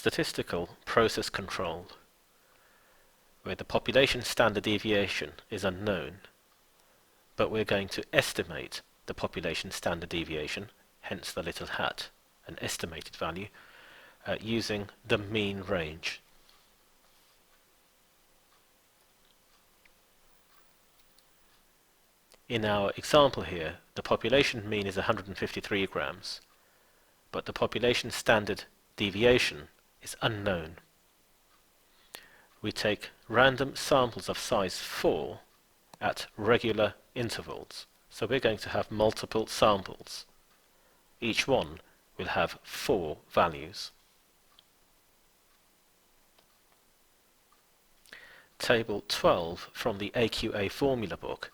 statistical process control, where the population standard deviation is unknown, but we're going to estimate the population standard deviation, hence the little hat, an estimated value, using the mean range. In our example here, the population mean is 153 grams, but the population standard deviation is unknown. We take random samples of size 4 at regular intervals. So we're going to have multiple samples. Each one will have 4 values. Table 12 from the AQA formula book.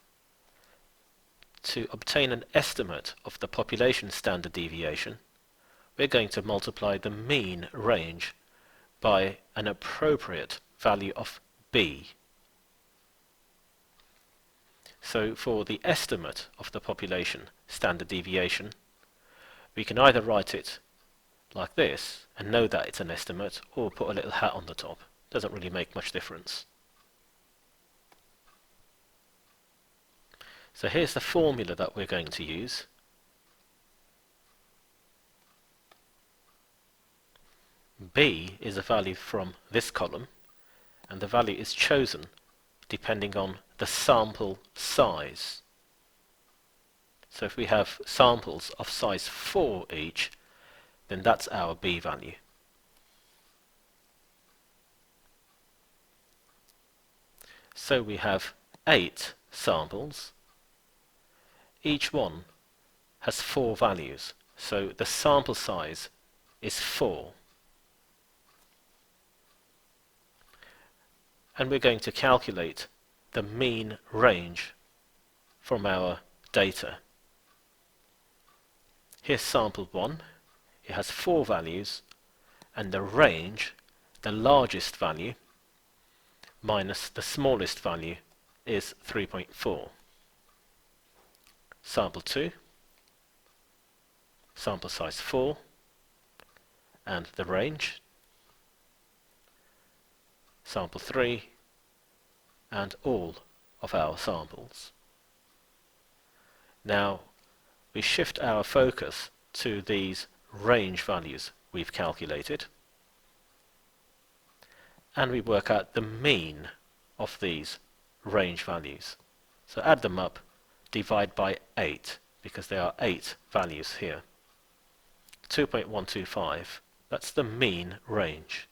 To obtain an estimate of the population standard deviation, we're going to multiply the mean range by an appropriate value of b. So for the estimate of the population standard deviation, we can either write it like this and know that it's an estimate, or put a little hat on the top. Doesn't really make much difference. So here's the formula that we're going to use. B is a value from this column, and the value is chosen depending on the sample size. So if we have samples of size 4 each, then that's our B value. So we have 8 samples. Each one has 4 values, so the sample size is 4. And we're going to calculate the mean range from our data. Here's sample 1. It has 4 values, and the range, the largest value, minus the smallest value, is 3.4. Sample 2, sample size 4, and the range. Sample 3, and all of our samples. Now we shift our focus to these range values we've calculated, and we work out the mean of these range values. So add them up, divide by 8, because there are 8 values here. 2.125, that's the mean range.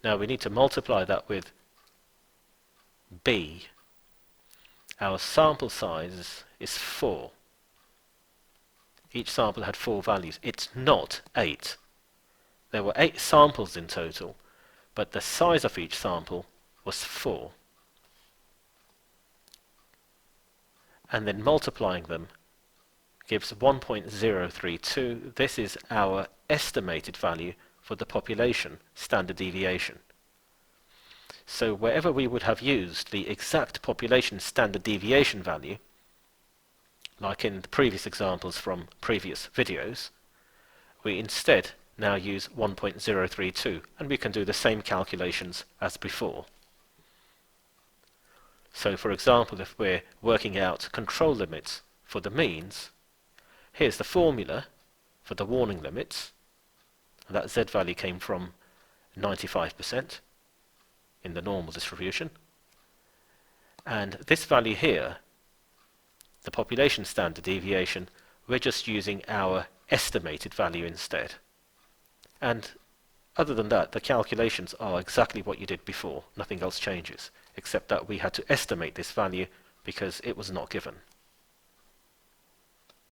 Now we need to multiply that with B. Our sample size is 4. Each sample had 4 values. It's not 8. There were 8 samples in total, but the size of each sample was 4. And then multiplying them gives 1.032. This is our estimated value for the population standard deviation. So wherever we would have used the exact population standard deviation value, like in the previous examples from previous videos, we instead now use 1.032, and we can do the same calculations as before. So for example, if we're working out control limits for the means, here's the formula for the warning limits. And that Z value came from 95% in the normal distribution. And this value here, the population standard deviation, we're just using our estimated value instead. And other than that, the calculations are exactly what you did before. Nothing else changes, except that we had to estimate this value because it was not given.